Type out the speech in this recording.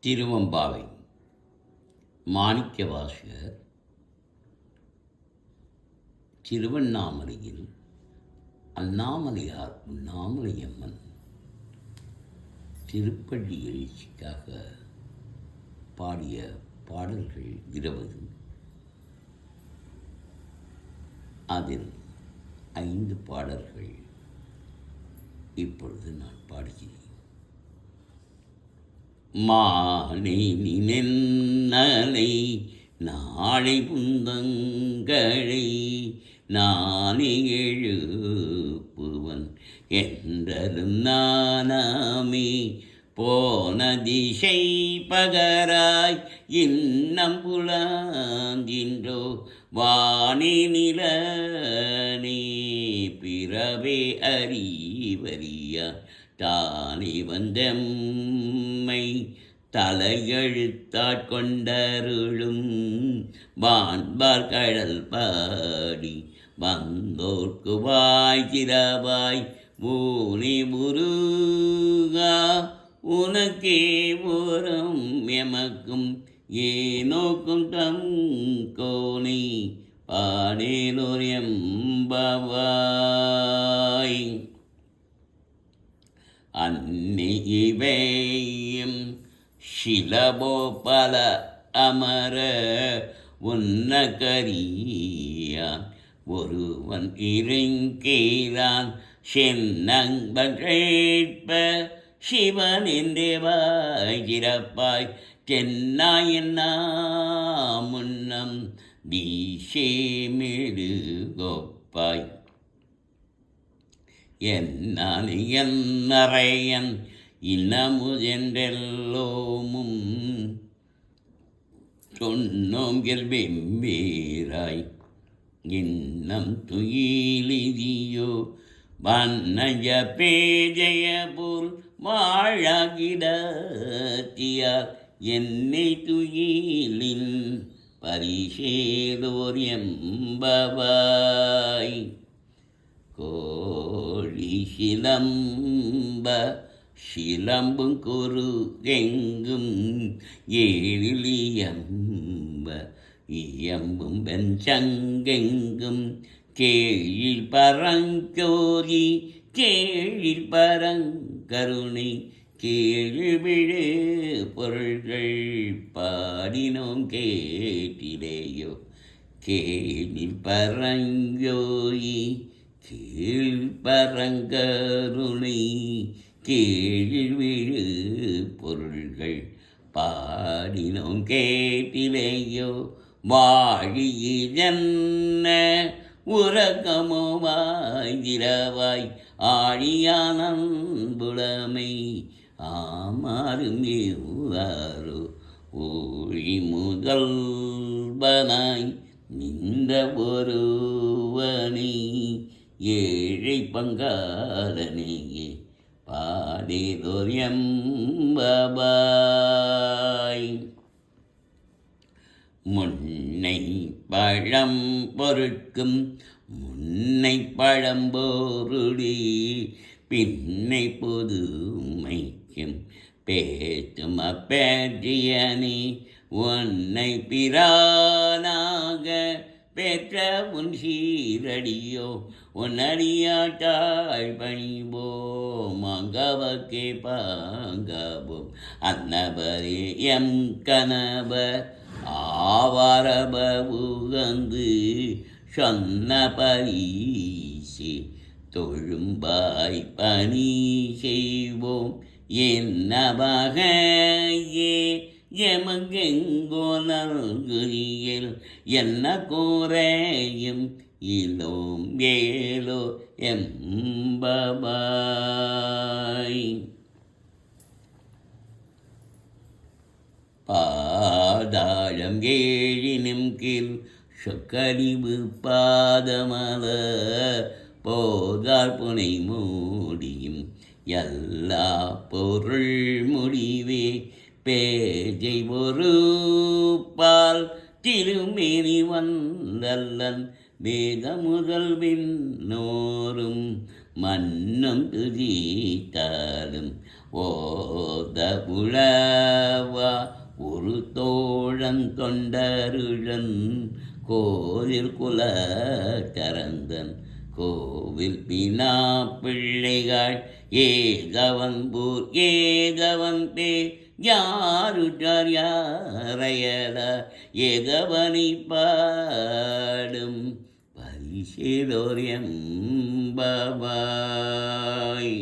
திருவெம்பாவை மாணிக்கவாசகர் திருவண்ணாமலையில் அண்ணாமலையார் உண்ணாமலையம்மன் திருப்பள்ளி எழுச்சிக்காக பாடிய பாடல்கள் 20. அதில் 5 பாடல்கள் இப்பொழுது நான் பாடுகிறேன். மானை நின்னலை நாளை புந்தங்களை நானே எழுப்புவன் என்றரும் நானாமே போன திசை பகராய் இன்னம் புலாந்தின்றோ வானே நிலனே பிறவே அறிவறியா தானே வந்தம்மை தலையெழுத்தாட்கொண்டருளும் வான்பார் கடல் பாடி வந்தோர்க்கு வாய் திறவாய் ஊனே முருகா உனக்கே ஓரம் எமக்கும் ஏனோக்கும் தம் கோனை பாடேலோர் எம்பவாய். அன்னி இவையும் சிலபோபல அமர உன்னகரியான் ஒருவன் இருங்கீரான் சென்னங்கள் கேட்ப சிவன் என்றேவாய் திறப்பாய் தென்னாயன்னா முன்னம் வீசேமிடு கோப்பாய். என்னான் என்னறையன் இன்னமுதென்றெல்லோமும் சொன்னோங்கில் வெம்பேராய் இன்னம் துயிலிதியோ வண்ணஜ பேஜய போல் வாழகிடத்தியார் என்னை துயிலின் பரிசேலோர் எம்பவாய். கோழி சிலம்ப சிலம்பும் கொரு எங்கும் ஏழிலியம்ப இயம்பும் வெஞ்சங்கெங்கும் கேழில் பரங்கோரி கேழில் பரங்கருணை கேழ்விழு பொருள்கள் பாடினோம் கேட்டிலேயோ கேழில் பரங்கோரி கீழ்பரங்கருணை கீழ்விழு பொருள்கள் பாடினோம் கேட்டிலேயோ வாழியென்ன உறக்கமோ வாய்திரவாய் ஆழியானன்புலமை ஆமாறும் ஏவாரோ ஊழி முதல்வனாய் நின்ற ஒருவனை ஏழை பங்காளனையே பாடேலோர் எம்பவாய். முன்னை பழம் பொருட்கும் முன்னை பழம்போருடி பின்னை பொதுமைக்கும் பேத்தும் அப்பேற்றியனே உன்னை பிரானாக பெற்ற உன் சீரடியோ உன்னடியாட்டாள் பணிவோம் அங்கவக்கே பாங்கவோம் அன்னபரே எம் கணவர் ஆவாரப உகந்து சொன்ன பரிசே தொழும்பாய் பணி செய்வோம் என்னவகையே எமங்கெங்கோ நல்குறியில் என்ன கூறையும் இலோம் ஏலோ எம்பவாய். பாதாளம் ஏழினும் கீழ் சொக்கடிவு பாதமல போதார் புனை மூடியும் எல்லா பொருள் முடிவே பேஜை ஒரு பால் திருமேனி வந்தல்லன் வேத முதல் விண்ணோரும் மன்னும் துதித்தாலும் ஓத புலவா ஒரு தோழன் தொண்டருழன் கோயில் குல கரந்தன் கோவில் பினா பிள்ளைகள் ஏகவன் பேர் யாருட்டார் யாரையல ஏகவனை பாடும் பரிசேலோரியம் பாபாய்.